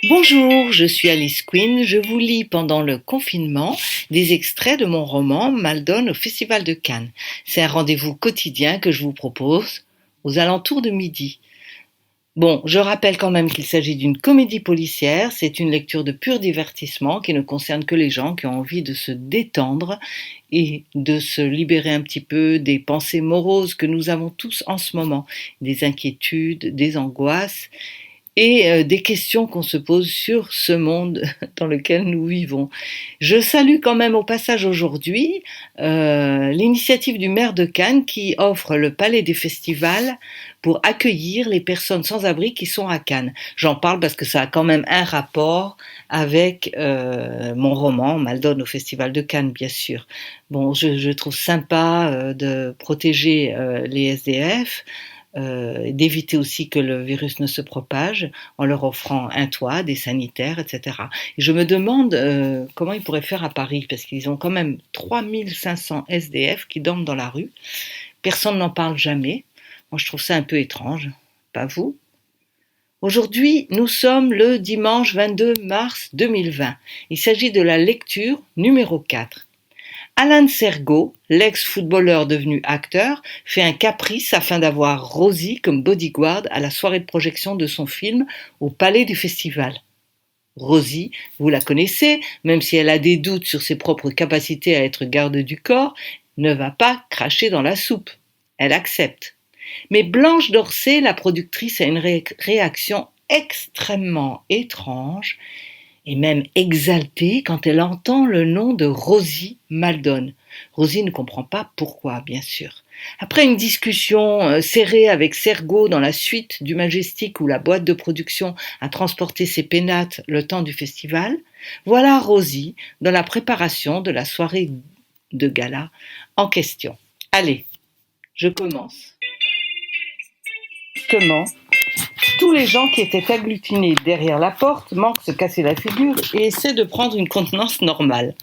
Bonjour, je suis Alice Quinn. Je vous lis pendant le confinement des extraits de mon roman Maldon au Festival de Cannes. C'est un rendez-vous quotidien que je vous propose aux alentours de midi. Bon, je rappelle quand même qu'il s'agit d'une comédie policière. C'est une lecture de pur divertissement qui ne concerne que les gens qui ont envie de se détendre et de se libérer un petit peu des pensées moroses que nous avons tous en ce moment, des inquiétudes, des angoisses et des questions qu'on se pose sur ce monde dans lequel nous vivons. Je salue quand même au passage aujourd'hui l'initiative du maire de Cannes qui offre le Palais des Festivals pour accueillir les personnes sans abri qui sont à Cannes. J'en parle parce que ça a quand même un rapport avec mon roman Maldon au Festival de Cannes, bien sûr. Bon, je trouve sympa de protéger les SDF, d'éviter aussi que le virus ne se propage en leur offrant un toit, des sanitaires, etc. Et je me demande comment ils pourraient faire à Paris, parce qu'ils ont quand même 3500 SDF qui dorment dans la rue. Personne n'en parle jamais. Moi, je trouve ça un peu étrange. Pas vous? Aujourd'hui, nous sommes le dimanche 22 mars 2020. Il s'agit de la lecture numéro 4. Alan Sergo, l'ex-footballeur devenu acteur, fait un caprice afin d'avoir Rosie comme bodyguard à la soirée de projection de son film au Palais du Festival. Rosie, vous la connaissez, même si elle a des doutes sur ses propres capacités à être garde du corps, ne va pas cracher dans la soupe. Elle accepte. Mais Blanche Dorsey, la productrice, a une réaction extrêmement étrange et même exaltée quand elle entend le nom de Rosie Maldon. Rosie ne comprend pas pourquoi, bien sûr. Après une discussion serrée avec Sergo dans la suite du Majestic où la boîte de production a transporté ses pénates le temps du festival, voilà Rosie dans la préparation de la soirée de gala en question. Allez, je commence. Comment tous les gens qui étaient agglutinés derrière la porte manquent de se casser la figure et essaient de prendre une contenance normale.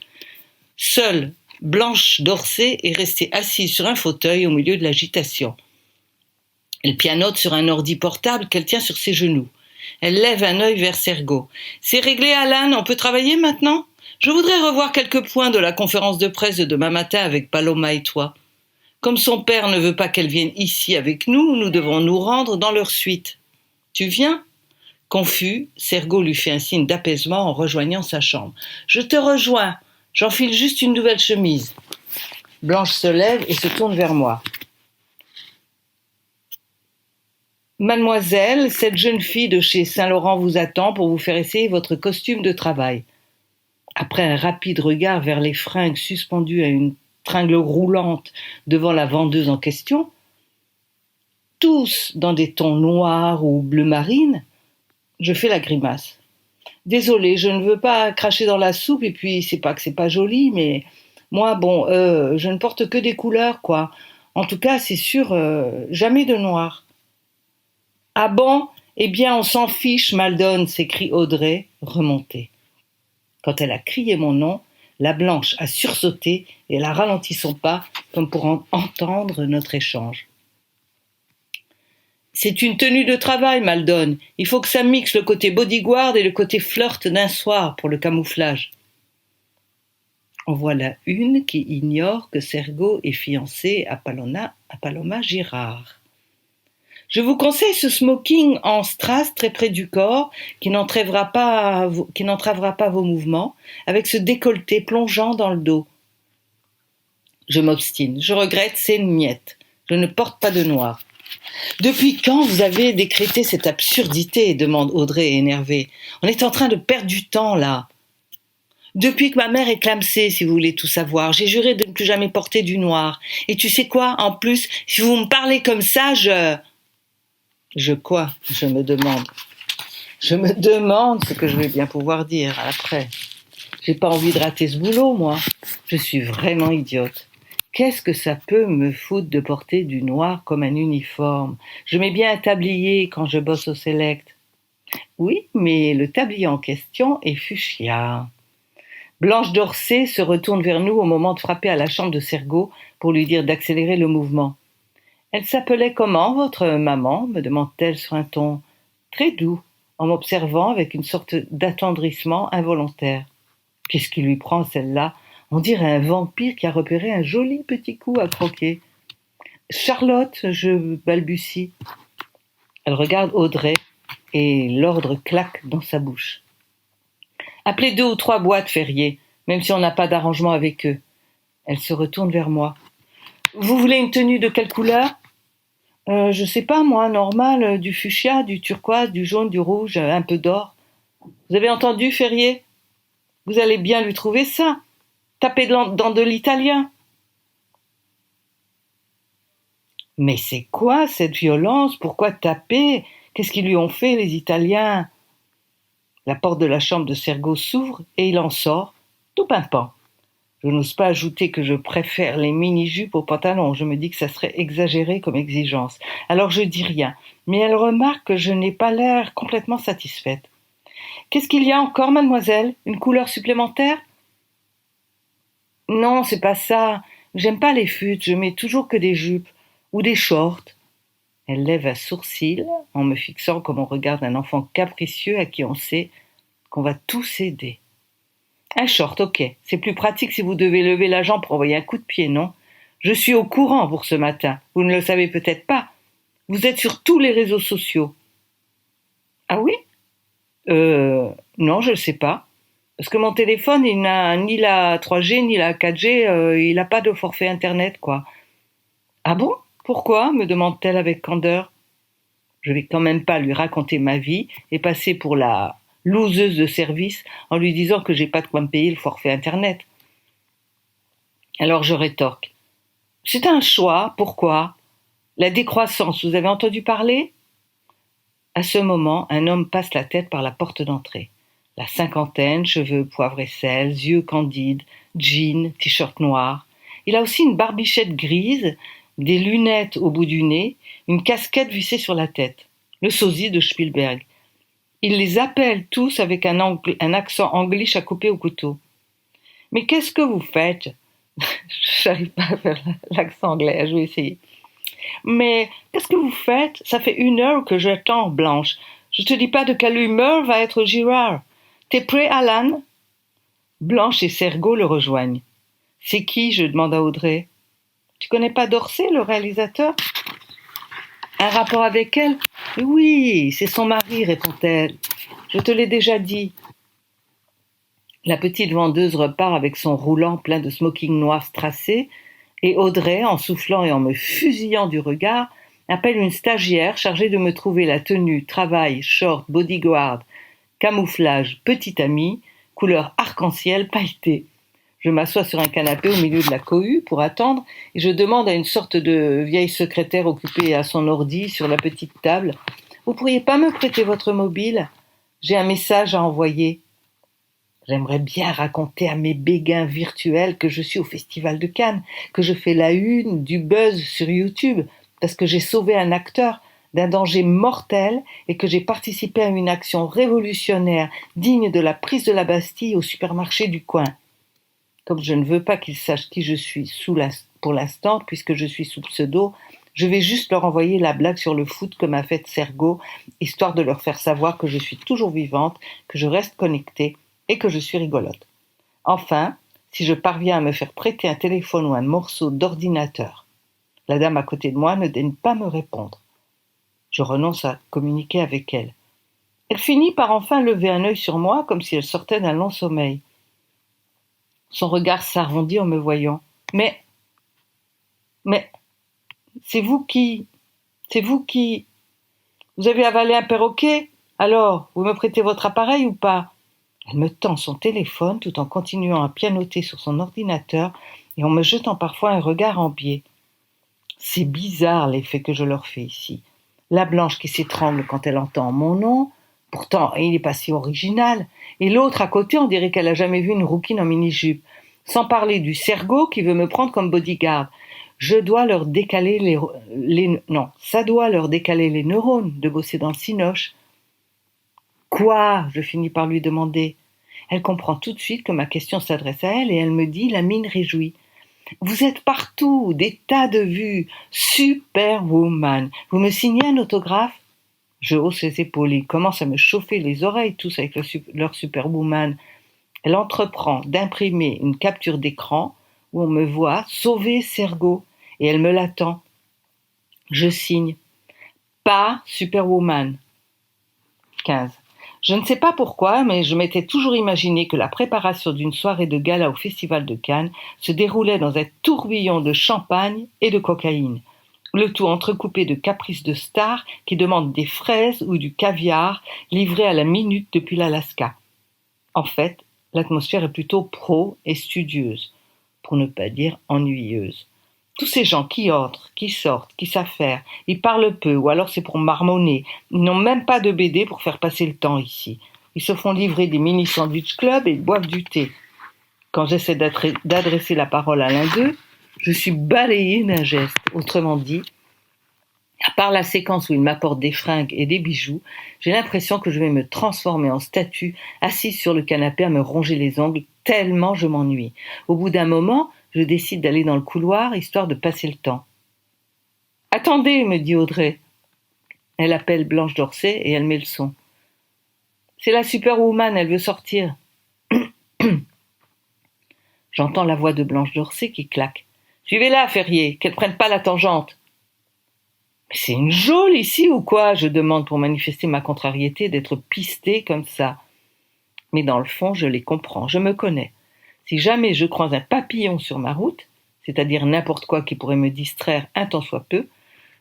Seule Blanche Dorsey est restée assise sur un fauteuil au milieu de l'agitation. Elle pianote sur un ordi portable qu'elle tient sur ses genoux. Elle lève un œil vers Sergo. « C'est réglé, Alan, on peut travailler maintenant ? Je voudrais revoir quelques points de la conférence de presse de demain matin avec Paloma et toi. Comme son père ne veut pas qu'elle vienne ici avec nous, nous devons nous rendre dans leur suite. Tu viens ? » Confus, Sergo lui fait un signe d'apaisement en rejoignant sa chambre. « Je te rejoins, j'enfile juste une nouvelle chemise. » Blanche se lève et se tourne vers moi. « Mademoiselle, cette jeune fille de chez Saint-Laurent vous attend pour vous faire essayer votre costume de travail. » Après un rapide regard vers les fringues suspendues à une tringle roulante devant la vendeuse en question, tous dans des tons noirs ou bleu marine, je fais la grimace. Désolée, je ne veux pas cracher dans la soupe et puis c'est pas que c'est pas joli, mais moi, bon, je ne porte que des couleurs, quoi. En tout cas, c'est sûr, jamais de noir. Ah bon ? Eh bien, on s'en fiche, Maldon, s'écrie Audrey, remontée. Quand elle a crié mon nom, la Blanche a sursauté et elle a ralenti son pas comme pour entendre notre échange. C'est une tenue de travail, Maldon. Il faut que ça mixe le côté bodyguard et le côté flirt d'un soir pour le camouflage. En voilà une qui ignore que Sergo est fiancé à Paloma Girard. Je vous conseille ce smoking en strass très près du corps qui n'entravera pas vos mouvements, avec ce décolleté plongeant dans le dos. Je m'obstine. Je regrette, c'est une miette. Je ne porte pas de noir. Depuis quand vous avez décrété cette absurdité ? Demande Audrey énervée. On est en train de perdre du temps là. Depuis que ma mère est clamsée, si vous voulez tout savoir, j'ai juré de ne plus jamais porter du noir. Et tu sais quoi ? En plus, si vous me parlez comme ça, Je quoi ? Je me demande. Je me demande ce que je vais bien pouvoir dire après. J'ai pas envie de rater ce boulot, moi. Je suis vraiment idiote. Qu'est-ce que ça peut me foutre de porter du noir comme un uniforme ? Je mets bien un tablier quand je bosse au Select. Oui, mais le tablier en question est fuchsia. Blanche Dorsey se retourne vers nous au moment de frapper à la chambre de Sergo pour lui dire d'accélérer le mouvement. « Elle s'appelait comment, votre maman ?» me demande-t-elle sur un ton très doux, en m'observant avec une sorte d'attendrissement involontaire. Qu'est-ce qui lui prend, celle-là? On dirait un vampire qui a repéré un joli petit coup à croquer. Charlotte, je balbutie. Elle regarde Audrey et l'ordre claque dans sa bouche. Appelez 2 ou 3 boîtes Ferrier, même si on n'a pas d'arrangement avec eux. Elle se retourne vers moi. Vous voulez une tenue de quelle couleur? Je sais pas moi, normale, du fuchsia, du turquoise, du jaune, du rouge, un peu d'or. Vous avez entendu, Ferrier? Vous allez bien lui trouver ça. Tapez dans de l'italien. Mais c'est quoi cette violence? Pourquoi taper? Qu'est-ce qu'ils lui ont fait, les Italiens? La porte de la chambre de Sergo s'ouvre et il en sort, tout pimpant. Je n'ose pas ajouter que je préfère les mini-jupes aux pantalons. Je me dis que ça serait exagéré comme exigence. Alors je dis rien, mais elle remarque que je n'ai pas l'air complètement satisfaite. Qu'est-ce qu'il y a encore, mademoiselle? Une couleur supplémentaire? Non, c'est pas ça. J'aime pas les futs, je mets toujours que des jupes ou des shorts. Elle lève un sourcil en me fixant comme on regarde un enfant capricieux à qui on sait qu'on va tout céder. Un short, ok. C'est plus pratique si vous devez lever la jambe pour envoyer un coup de pied, non? Je suis au courant pour ce matin. Vous ne le savez peut-être pas. Vous êtes sur tous les réseaux sociaux. Ah oui? Non, je ne sais pas. Parce que mon téléphone, il n'a ni la 3G ni la 4G, il n'a pas de forfait internet, quoi. Ah bon? Pourquoi? Me demande-t-elle avec candeur. Je vais quand même pas lui raconter ma vie et passer pour la loseuse de service en lui disant que j'ai pas de quoi me payer le forfait internet. Alors je rétorque. C'est un choix, pourquoi? La décroissance, vous avez entendu parler? À ce moment, un homme passe la tête par la porte d'entrée. La cinquantaine, cheveux poivre et sel, yeux candides, jean, t-shirt noir. Il a aussi une barbichette grise, des lunettes au bout du nez, une casquette vissée sur la tête. Le sosie de Spielberg. Il les appelle tous avec un accent anglish à couper au couteau. Mais qu'est-ce que vous faites? J'arrive pas à faire l'accent anglais, je vais essayer. Mais qu'est-ce que vous faites? Ça fait 1 heure que j'attends, Blanche. Je te dis pas de quelle humeur va être Girard. T'es prêt, Alan? Blanche et Sergo le rejoignent. C'est qui? Je demande à Audrey. Tu connais pas Dorsey, le réalisateur? Un rapport avec elle? Oui, c'est son mari, répond-elle. Je te l'ai déjà dit. La petite vendeuse repart avec son roulant plein de smoking noir strassé, et Audrey, en soufflant et en me fusillant du regard, appelle une stagiaire chargée de me trouver la tenue, travail, short, bodyguard, camouflage, petite amie, couleur arc-en-ciel pailletée. Je m'assois sur un canapé au milieu de la cohue pour attendre et je demande à une sorte de vieille secrétaire occupée à son ordi sur la petite table « Vous pourriez pas me prêter votre mobile? J'ai un message à envoyer. » J'aimerais bien raconter à mes béguins virtuels que je suis au Festival de Cannes, que je fais la une, du buzz sur YouTube, parce que j'ai sauvé un acteur d'un danger mortel et que j'ai participé à une action révolutionnaire digne de la prise de la Bastille au supermarché du coin. Comme je ne veux pas qu'ils sachent qui je suis pour l'instant, puisque je suis sous pseudo, je vais juste leur envoyer la blague sur le foot que m'a faite Sergo, histoire de leur faire savoir que je suis toujours vivante, que je reste connectée et que je suis rigolote. Enfin, si je parviens à me faire prêter un téléphone ou un morceau d'ordinateur. La dame à côté de moi ne daigne pas me répondre. Je renonce à communiquer avec elle. Elle finit par enfin lever un œil sur moi comme si elle sortait d'un long sommeil. Son regard s'arrondit en me voyant. Mais, c'est vous qui... Vous avez avalé un perroquet? Alors, vous me prêtez votre appareil ou pas? Elle me tend son téléphone tout en continuant à pianoter sur son ordinateur et en me jetant parfois un regard en biais. C'est bizarre l'effet que je leur fais ici. La Blanche qui s'étrangle quand elle entend mon nom, pourtant il n'est pas si original, et l'autre à côté on dirait qu'elle n'a jamais vu une rouquine en mini-jupe, sans parler du Sergo qui veut me prendre comme bodyguard. Ça doit leur décaler les neurones de bosser dans le cinoche. Quoi? Je finis par lui demander. Elle comprend tout de suite que ma question s'adresse à elle et elle me dit, la mine réjouie. Vous êtes partout, des tas de vues. Superwoman. Vous me signez un autographe? Je hausse les épaules. Ils commencent à me chauffer les oreilles, tous avec leur Superwoman. Elle entreprend d'imprimer une capture d'écran où on me voit sauver Sergo et elle me l'attend. Je signe. Pas Superwoman. 15. Je ne sais pas pourquoi, mais je m'étais toujours imaginé que la préparation d'une soirée de gala au Festival de Cannes se déroulait dans un tourbillon de champagne et de cocaïne. Le tout entrecoupé de caprices de stars qui demandent des fraises ou du caviar livrés à la minute depuis l'Alaska. En fait, l'atmosphère est plutôt pro et studieuse, pour ne pas dire ennuyeuse. Tous ces gens qui entrent, qui sortent, qui savent faire, ils parlent peu ou alors c'est pour marmonner. Ils n'ont même pas de BD pour faire passer le temps ici. Ils se font livrer des mini sandwich club et boivent du thé. Quand j'essaie d'adresser la parole à l'un d'eux, je suis balayée d'un geste. Autrement dit, à part la séquence où il m'apporte des fringues et des bijoux, j'ai l'impression que je vais me transformer en statue assise sur le canapé à me ronger les ongles tellement je m'ennuie. Au bout d'un moment, je décide d'aller dans le couloir histoire de passer le temps. « Attendez !» me dit Audrey. Elle appelle Blanche Dorcet et elle met le son. « C'est la Superwoman, elle veut sortir. » J'entends la voix de Blanche Dorcet qui claque. « Suivez-la, Ferrier, qu'elle prenne pas la tangente. » « Mais c'est une geôle ici ou quoi ?» je demande pour manifester ma contrariété d'être pistée comme ça. Mais dans le fond, je les comprends, je me connais. Si jamais je croise un papillon sur ma route, c'est-à-dire n'importe quoi qui pourrait me distraire un tant soit peu,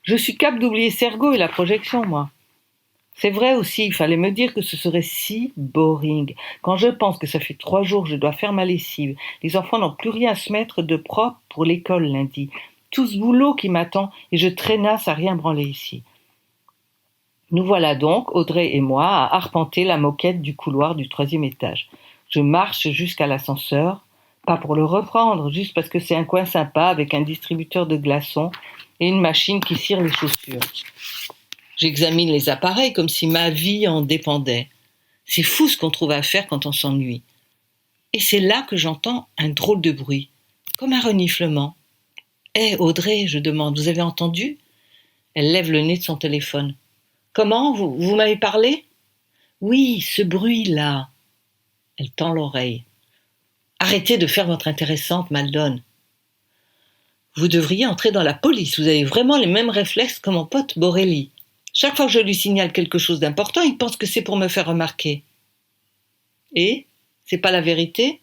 je suis capable d'oublier Sergo et la projection, moi. C'est vrai aussi, il fallait me dire que ce serait si boring. Quand je pense que ça fait 3 jours que je dois faire ma lessive, les enfants n'ont plus rien à se mettre de propre pour l'école lundi. Tout ce boulot qui m'attend et je traînasse à rien branler ici. Nous voilà donc, Audrey et moi, à arpenter la moquette du couloir du 3e étage. Je marche jusqu'à l'ascenseur, pas pour le reprendre, juste parce que c'est un coin sympa avec un distributeur de glaçons et une machine qui cire les chaussures. J'examine les appareils comme si ma vie en dépendait. C'est fou ce qu'on trouve à faire quand on s'ennuie. Et c'est là que j'entends un drôle de bruit, comme un reniflement. « Hé, Audrey, je demande, vous avez entendu ?» Elle lève le nez de son téléphone. « Comment, vous m'avez parlé ?»« Oui, ce bruit-là. » Elle tend l'oreille. « Arrêtez de faire votre intéressante, Maldon. Vous devriez entrer dans la police, vous avez vraiment les mêmes réflexes que mon pote Borelli. Chaque fois que je lui signale quelque chose d'important, il pense que c'est pour me faire remarquer. » « Et c'est pas la vérité ?»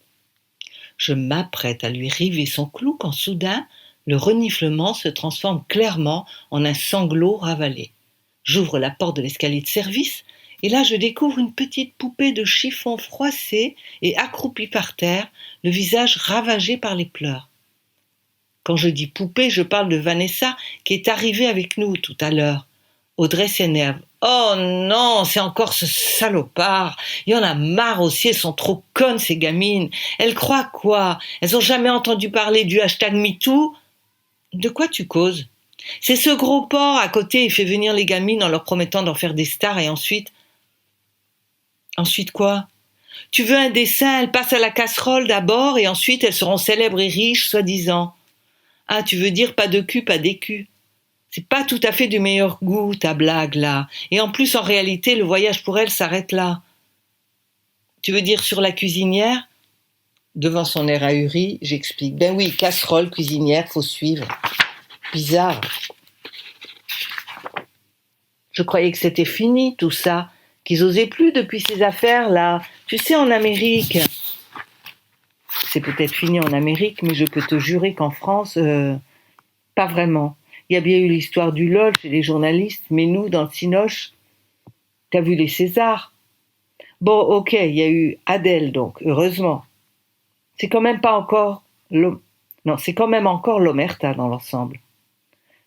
Je m'apprête à lui river son clou quand soudain, le reniflement se transforme clairement en un sanglot ravalé. J'ouvre la porte de l'escalier de service et là je découvre une petite poupée de chiffon froissée et accroupie par terre, le visage ravagé par les pleurs. Quand je dis poupée, je parle de Vanessa qui est arrivée avec nous tout à l'heure. Audrey s'énerve. « Oh non, c'est encore ce salopard. Il y en a marre aussi, elles sont trop connes ces gamines. Elles croient quoi? Elles ont jamais entendu parler du hashtag MeToo? » De quoi tu causes? C'est ce gros porc à côté, il fait venir les gamines en leur promettant d'en faire des stars et ensuite... Ensuite quoi? Tu veux un dessin, elles passent à la casserole d'abord et ensuite elles seront célèbres et riches, soi-disant. Ah, tu veux dire pas de cul, pas d'écu. C'est pas tout à fait du meilleur goût, ta blague, là. Et en plus, en réalité, le voyage pour elles s'arrête là. Tu veux dire sur la cuisinière? Devant son air ahuri, j'explique. Ben oui, casserole, cuisinière, faut suivre. Bizarre. Je croyais que c'était fini, tout ça. Qu'ils osaient plus depuis ces affaires-là. Tu sais, en Amérique. C'est peut-être fini en Amérique, mais je peux te jurer qu'en France, pas vraiment. Il y a bien eu l'histoire du LOL chez les journalistes, mais nous, dans le Cinoche, t'as vu les Césars? Bon, ok, il y a eu Adèle, donc, heureusement. C'est quand même pas encore c'est quand même encore l'omerta dans l'ensemble.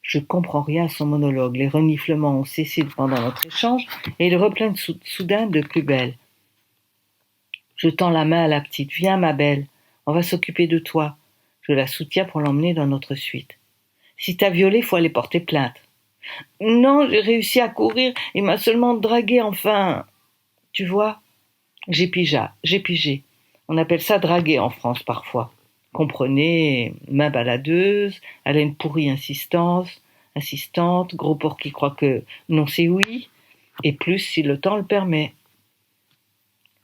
Je comprends rien à son monologue. Les reniflements ont cessé pendant notre échange et il reprend soudain de plus belle. Je tends la main à la petite. Viens, ma belle, on va s'occuper de toi. Je la soutiens pour l'emmener dans notre suite. Si t'as violé, faut aller porter plainte. Non, j'ai réussi à courir, il m'a seulement dragué, enfin. Tu vois? J'ai pigé. On appelle ça draguer en France parfois. Comprenez, main baladeuse, haleine pourrie insistante, gros porc qui croit que non c'est oui. Et plus si le temps le permet.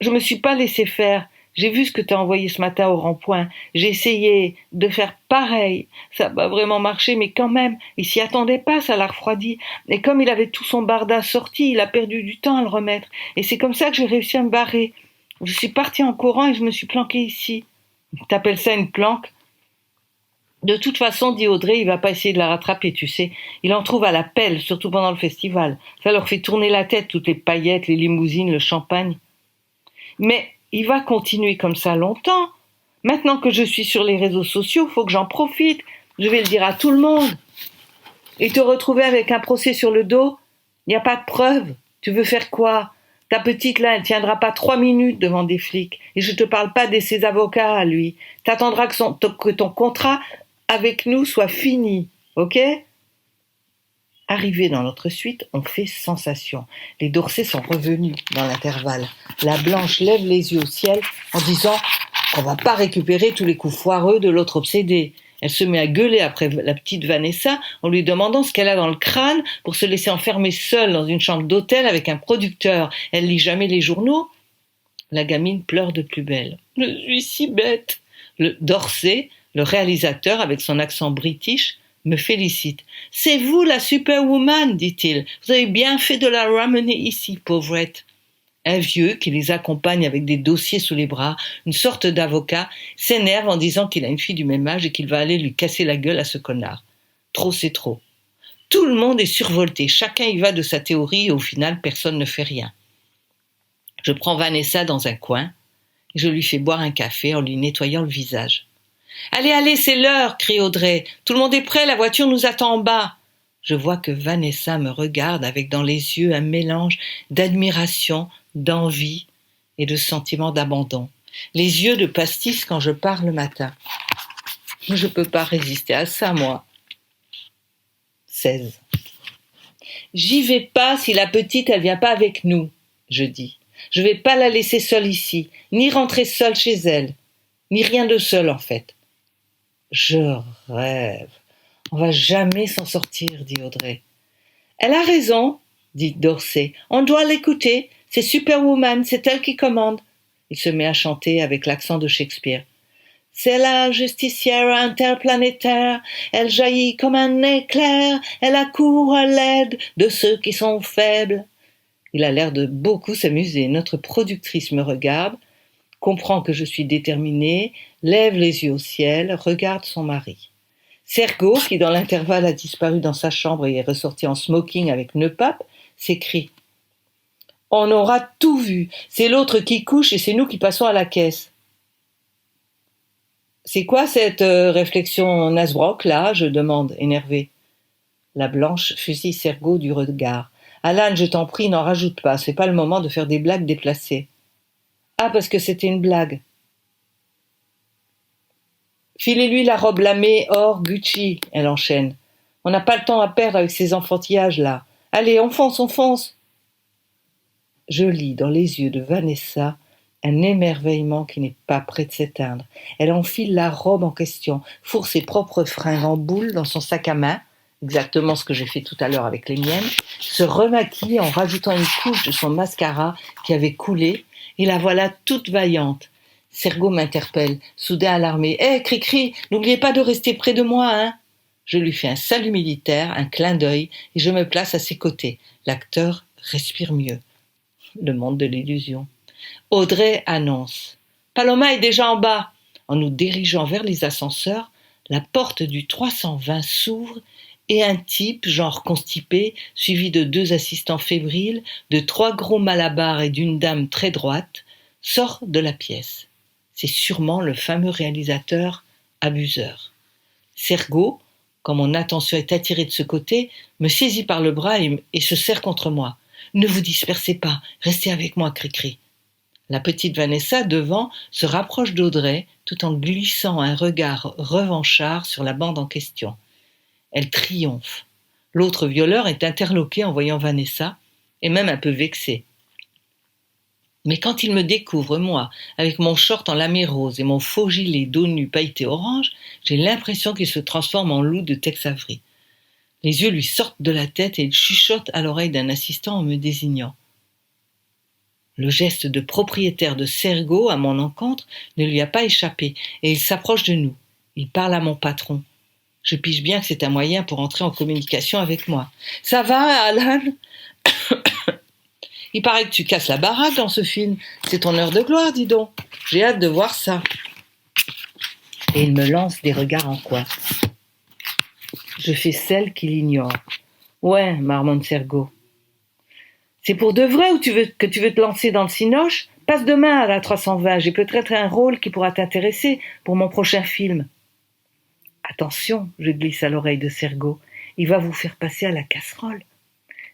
Je me suis pas laissé faire. J'ai vu ce que t'as envoyé ce matin au rond-point. J'ai essayé de faire pareil. Ça n'a pas vraiment marché, mais quand même, il s'y attendait pas, ça l'a refroidi. Et comme il avait tout son barda sorti, il a perdu du temps à le remettre. Et c'est comme ça que j'ai réussi à me barrer. Je suis partie en courant et je me suis planquée ici. T'appelles ça une planque? De toute façon, dit Audrey, il va pas essayer de la rattraper, tu sais. Il en trouve à la pelle, surtout pendant le festival. Ça leur fait tourner la tête, toutes les paillettes, les limousines, le champagne. Mais il va continuer comme ça longtemps. Maintenant que je suis sur les réseaux sociaux, faut que j'en profite. Je vais le dire à tout le monde. Et te retrouver avec un procès sur le dos, il n'y a pas de preuve. Tu veux faire quoi? Ta petite là, elle tiendra pas 3 minutes devant des flics. Et je te parle pas de ses avocats à lui. T'attendras que ton contrat avec nous soit fini, ok? Arrivés dans notre suite, on fait sensation. Les Dorsey sont revenus dans l'intervalle. La Blanche lève les yeux au ciel en disant qu'on va pas récupérer tous les coups foireux de l'autre obsédé. Elle se met à gueuler après la petite Vanessa en lui demandant ce qu'elle a dans le crâne pour se laisser enfermer seule dans une chambre d'hôtel avec un producteur. Elle lit jamais les journaux. La gamine pleure de plus belle. Je suis si bête. Le Dorsey, le réalisateur avec son accent british, me félicite. C'est vous la superwoman, dit-il. Vous avez bien fait de la ramener ici, pauvrette. Un vieux qui les accompagne avec des dossiers sous les bras, une sorte d'avocat, s'énerve en disant qu'il a une fille du même âge et qu'il va aller lui casser la gueule à ce connard. Trop, c'est trop. Tout le monde est survolté, chacun y va de sa théorie et au final, personne ne fait rien. Je prends Vanessa dans un coin et je lui fais boire un café en lui nettoyant le visage. « Allez, allez, c'est l'heure !» crie Audrey. « Tout le monde est prêt, la voiture nous attend en bas !» Je vois que Vanessa me regarde avec dans les yeux un mélange d'admiration, d'envie et de sentiment d'abandon. Les yeux de pastis quand je pars le matin. Je peux pas résister à ça, moi. 16. J'y vais pas si la petite, elle vient pas avec nous, je dis. Je vais pas la laisser seule ici, ni rentrer seule chez elle, ni rien de seul en fait. Je rêve. On va jamais s'en sortir, dit Audrey. Elle a raison, dit Dorsey. On doit l'écouter. C'est Superwoman, c'est elle qui commande. Il se met à chanter avec l'accent de Shakespeare. C'est la justicière interplanétaire, elle jaillit comme un éclair, elle accourt à l'aide de ceux qui sont faibles. Il a l'air de beaucoup s'amuser. Notre productrice me regarde, comprend que je suis déterminée, lève les yeux au ciel, regarde son mari. Sergo, qui dans l'intervalle a disparu dans sa chambre et est ressorti en smoking avec nœud pape, s'écrie. On aura tout vu. C'est l'autre qui couche et c'est nous qui passons à la caisse. C'est quoi cette réflexion Nasbrock là? Je demande, énervée. La Blanche fusille Sergo du regard. Alan, je t'en prie, n'en rajoute pas. C'est pas le moment de faire des blagues déplacées. Ah, parce que c'était une blague. Filez-lui la robe lamée or Gucci, elle enchaîne. On n'a pas le temps à perdre avec ces enfantillages-là. Allez, on fonce. Je lis dans les yeux de Vanessa un émerveillement qui n'est pas près de s'éteindre. Elle enfile la robe en question, fourre ses propres fringues en boule dans son sac à main, exactement ce que j'ai fait tout à l'heure avec les miennes, se remaquille en rajoutant une couche de son mascara qui avait coulé, et la voilà toute vaillante. Sergo m'interpelle, soudain alarmé. « Hé, Cricri, n'oubliez pas de rester près de moi, hein !» Je lui fais un salut militaire, un clin d'œil, et je me place à ses côtés. L'acteur respire mieux. Le monde de l'illusion. Audrey annonce. « Paloma est déjà en bas !» En nous dirigeant vers les ascenseurs, la porte du 320 s'ouvre et un type, genre constipé, suivi de 2 assistants fébriles, de 3 gros malabars et d'une dame très droite, sort de la pièce. C'est sûrement le fameux réalisateur abuseur. Sergo, quand mon attention est attirée de ce côté, me saisit par le bras et se serre contre moi. « Ne vous dispersez pas, restez avec moi, Cricri. » La petite Vanessa, devant, se rapproche d'Audrey tout en glissant un regard revanchard sur la bande en question. Elle triomphe. L'autre violeur est interloqué en voyant Vanessa, et même un peu vexé. Mais quand il me découvre, moi, avec mon short en lamé rose et mon faux gilet dos nu pailleté orange, j'ai l'impression qu'il se transforme en loup de Tex Avery. Les yeux lui sortent de la tête et il chuchote à l'oreille d'un assistant en me désignant. Le geste de propriétaire de Sergo à mon encontre ne lui a pas échappé et il s'approche de nous. Il parle à mon patron. Je pige bien que c'est un moyen pour entrer en communication avec moi. « Ça va, Alan ?» « Il paraît que tu casses la baraque dans ce film. C'est ton heure de gloire, dis donc. J'ai hâte de voir ça. » Et il me lance des regards en coin. Je fais celle qui l'ignore. « Ouais, marmonne Sergo. C'est pour de vrai ou que tu veux te lancer dans le cinoche ? Passe demain à la 320, j'ai peut-être un rôle qui pourra t'intéresser pour mon prochain film. » Attention, je glisse à l'oreille de Sergo, il va vous faire passer à la casserole.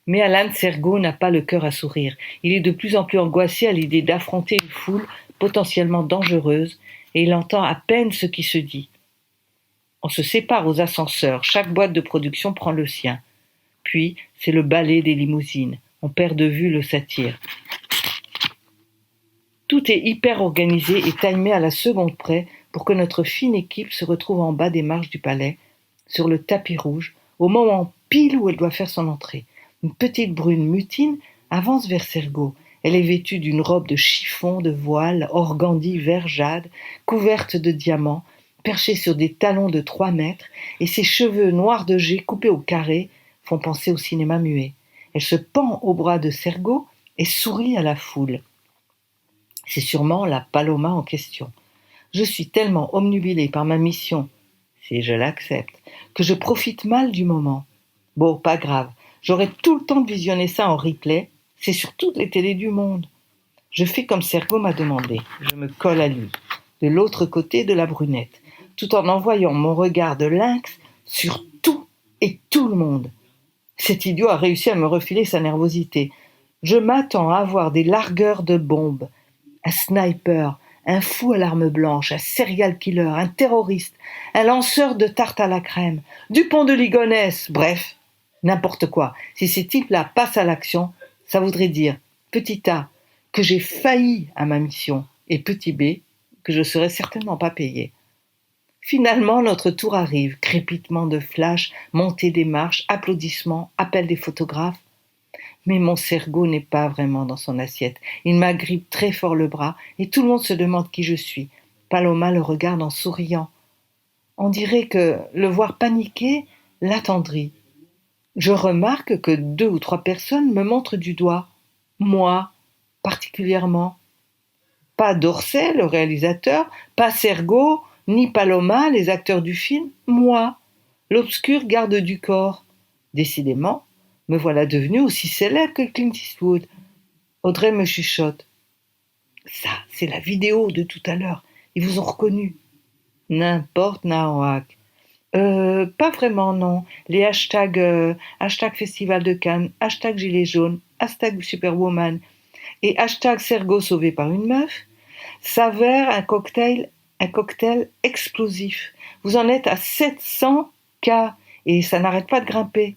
Mais Alan Sergo n'a pas le cœur à sourire. Il est de plus en plus angoissé à l'idée d'affronter une foule potentiellement dangereuse et il entend à peine ce qui se dit. On se sépare aux ascenseurs, chaque boîte de production prend le sien. Puis, c'est le balai des limousines. On perd de vue le satire. Tout est hyper organisé et timé à la seconde près pour que notre fine équipe se retrouve en bas des marches du palais, sur le tapis rouge, au moment pile où elle doit faire son entrée. Une petite brune mutine avance vers Sergo. Elle est vêtue d'une robe de chiffon de voile, organdie vert jade, couverte de diamants, perchée sur des talons de 3 mètres, et ses cheveux noirs de jet coupés au carré font penser au cinéma muet. Elle se pend au bras de Sergo et sourit à la foule. C'est sûrement la Paloma en question. Je suis tellement omnubilée par ma mission, si je l'accepte, que je profite mal du moment. Bon, pas grave, j'aurai tout le temps de visionner ça en replay, c'est sur toutes les télés du monde. Je fais comme Sergo m'a demandé, je me colle à lui, de l'autre côté de la brunette, tout en envoyant mon regard de lynx sur tout et tout le monde. Cet idiot a réussi à me refiler sa nervosité. Je m'attends à avoir des largueurs de bombes, un sniper, un fou à l'arme blanche, un serial killer, un terroriste, un lanceur de tarte à la crème, Dupont de Ligonnès, bref, n'importe quoi. Si ces types-là passent à l'action, ça voudrait dire, petit A, que j'ai failli à ma mission, et petit B, que je serai certainement pas payé. Finalement, notre tour arrive, crépitement de flash, montée des marches, applaudissements, appel des photographes. Mais mon Sergo n'est pas vraiment dans son assiette. Il m'agrippe très fort le bras et tout le monde se demande qui je suis. Paloma le regarde en souriant. On dirait que le voir paniquer l'attendrit. Je remarque que 2 ou 3 personnes me montrent du doigt. Moi, particulièrement. Pas Dorset, le réalisateur, pas Sergo, ni Paloma, les acteurs du film. Moi, l'obscur garde du corps. Décidément, me voilà devenu aussi célèbre que Clint Eastwood. Audrey me chuchote. Ça, c'est la vidéo de tout à l'heure. Ils vous ont reconnu. N'importe, Naoak. Pas vraiment, non. Les hashtags, hashtag Festival de Cannes, hashtag Gilets jaunes, hashtag Superwoman et hashtag Sergo sauvé par une meuf s'avèrent un cocktail explosif. Vous en êtes à 700 cas et ça n'arrête pas de grimper.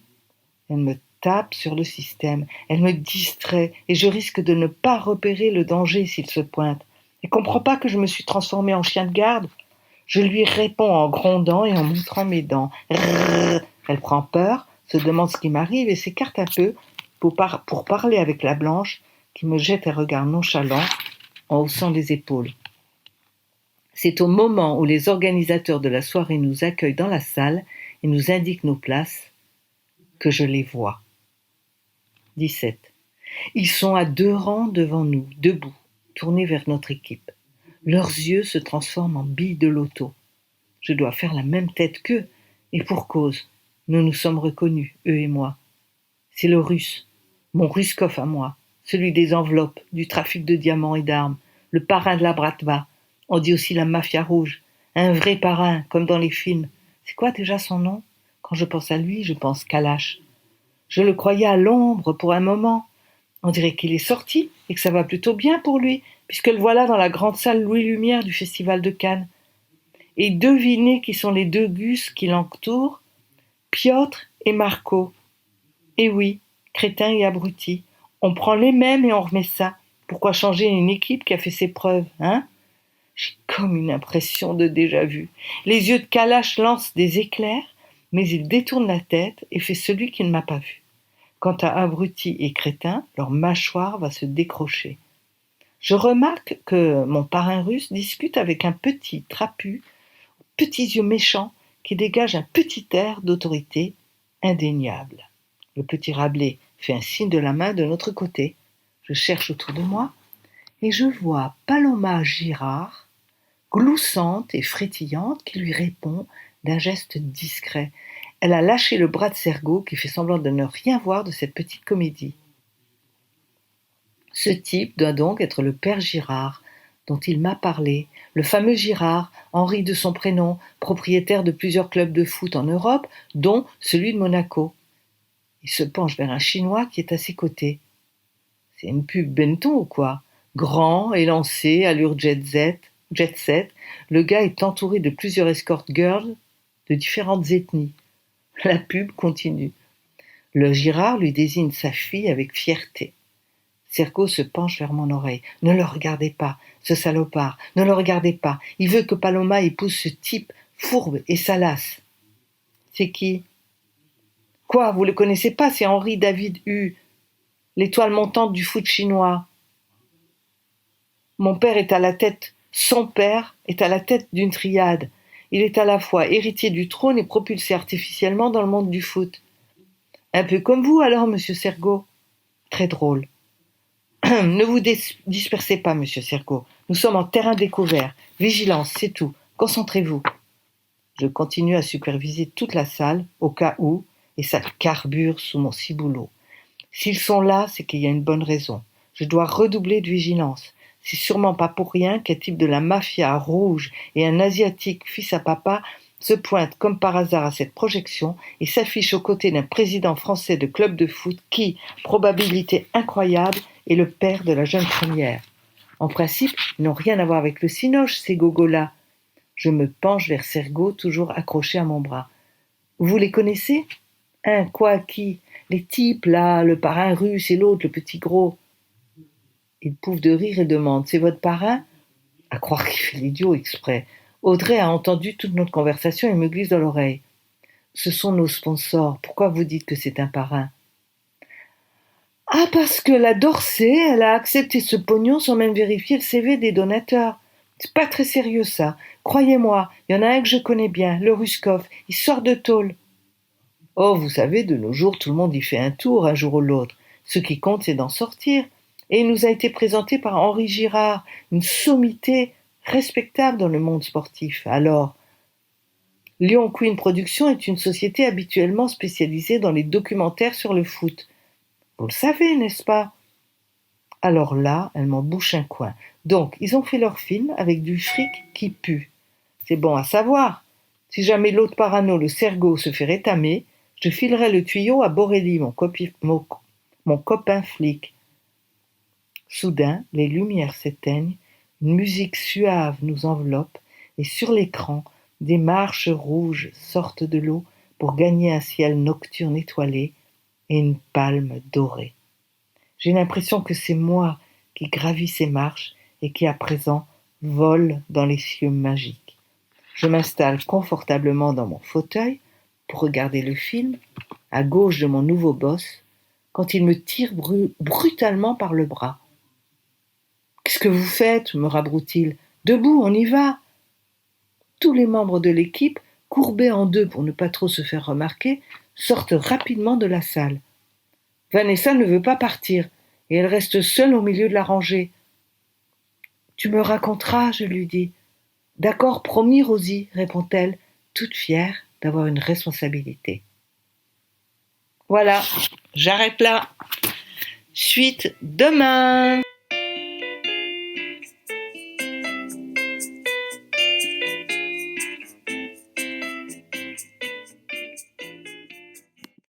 Elle me tape sur le système, elle me distrait et je risque de ne pas repérer le danger s'il se pointe. Elle comprend pas que je me suis transformée en chien de garde. Je lui réponds en grondant et en montrant mes dents. Rrrr. Elle prend peur, se demande ce qui m'arrive et s'écarte un peu pour parler avec la blanche qui me jette un regard nonchalant en haussant les épaules. C'est au moment où les organisateurs de la soirée nous accueillent dans la salle et nous indiquent nos places que je les vois. 17. Ils sont à 2 rangs devant nous, debout, tournés vers notre équipe. Leurs yeux se transforment en billes de loto. Je dois faire la même tête qu'eux, et pour cause. Nous nous sommes reconnus, eux et moi. C'est le russe, mon Ruskov à moi, celui des enveloppes, du trafic de diamants et d'armes, le parrain de la Bratva. On dit aussi la mafia rouge, un vrai parrain, comme dans les films. C'est quoi déjà son nom ? Quand je pense à lui, je pense Kalash. Je le croyais à l'ombre pour un moment. On dirait qu'il est sorti et que ça va plutôt bien pour lui, puisque le voilà dans la grande salle Louis Lumière du Festival de Cannes. Et devinez qui sont les 2 gus qui l'entourent ? Piotr et Marco. Et oui, crétin et abruti. On prend les mêmes et on remet ça. Pourquoi changer une équipe qui a fait ses preuves, hein ? J'ai comme une impression de déjà-vu. Les yeux de Kalash lancent des éclairs, mais il détourne la tête et fait celui qui ne m'a pas vu. Quant à abruti et crétin, leur mâchoire va se décrocher. Je remarque que mon parrain russe discute avec un petit trapu, petits yeux méchants, qui dégage un petit air d'autorité indéniable. Le petit Rabelais fait un signe de la main de notre côté. Je cherche autour de moi et je vois Paloma Girard, gloussante et frétillante, qui lui répond d'un geste discret. Elle a lâché le bras de Sergo qui fait semblant de ne rien voir de cette petite comédie. Ce type doit donc être le père Girard, dont il m'a parlé, le fameux Girard, Henri de son prénom, propriétaire de plusieurs clubs de foot en Europe, dont celui de Monaco. Il se penche vers un Chinois qui est à ses côtés. C'est une pub Benton ou quoi? Grand, élancé, allure jet set, le gars est entouré de plusieurs escort girls de différentes ethnies. La pub continue. Le Girard lui désigne sa fille avec fierté. Sergo se penche vers mon oreille. Ne le regardez pas, ce salopard, ne le regardez pas. Il veut que Paloma épouse ce type fourbe et salace. C'est qui? Quoi, vous le connaissez pas? C'est Henri David Hu, l'étoile montante du foot chinois. Mon père est à la tête, son père est à la tête d'une triade. Il est à la fois héritier du trône et propulsé artificiellement dans le monde du foot. Un peu comme vous alors, monsieur Sergo. Très drôle. Ne vous dispersez pas, monsieur Sergo. Nous sommes en terrain découvert. Vigilance, c'est tout. Concentrez-vous. Je continue à superviser toute la salle, au cas où, et ça carbure sous mon ciboulot. S'ils sont là, c'est qu'il y a une bonne raison. Je dois redoubler de vigilance. C'est sûrement pas pour rien qu'un type de la mafia rouge et un asiatique fils à papa se pointent comme par hasard à cette projection et s'affichent aux côtés d'un président français de club de foot qui, probabilité incroyable, est le père de la jeune première. En principe, ils n'ont rien à voir avec le cinoche, ces gogos-là. Je me penche vers Sergo, toujours accroché à mon bras. Vous les connaissez? Quoi, qui? Les types, là, le parrain russe et l'autre, le petit gros. Il pouffe de rire et demande, c'est votre parrain? À croire qu'il fait l'idiot exprès. Audrey a entendu toute notre conversation et me glisse dans l'oreille. Ce sont nos sponsors. Pourquoi vous dites que c'est un parrain? Ah, parce que la Dorsey, elle a accepté ce pognon sans même vérifier le CV des donateurs. C'est pas très sérieux, ça. Croyez-moi, il y en a un que je connais bien, le Ruskov. Il sort de tôle. Oh, vous savez, de nos jours, tout le monde y fait un tour, un jour ou l'autre. Ce qui compte, c'est d'en sortir. Et il nous a été présenté par Henri Girard, une sommité respectable dans le monde sportif. Alors, Lyon Queen Productions est une société habituellement spécialisée dans les documentaires sur le foot. Vous le savez, n'est-ce pas? Alors là, elle m'en bouche un coin. Donc, ils ont fait leur film avec du fric qui pue. C'est bon à savoir. Si jamais l'autre parano, le Sergo, se fait rétamer, je filerai le tuyau à Borelli, mon copain flic. Soudain, les lumières s'éteignent, une musique suave nous enveloppe, et sur l'écran, des marches rouges sortent de l'eau pour gagner un ciel nocturne étoilé et une palme dorée. J'ai l'impression que c'est moi qui gravis ces marches et qui à présent vole dans les cieux magiques. Je m'installe confortablement dans mon fauteuil pour regarder le film, à gauche de mon nouveau boss, quand il me tire brutalement par le bras. « Qu'est-ce que vous faites » me rabroue-t-il. « Debout, on y va !» Tous les membres de l'équipe, courbés en deux pour ne pas trop se faire remarquer, sortent rapidement de la salle. Vanessa ne veut pas partir, et elle reste seule au milieu de la rangée. « Tu me raconteras, je lui dis. »« D'accord, promis, Rosie, répond-elle, toute fière d'avoir une responsabilité. Voilà, j'arrête là. Suite demain.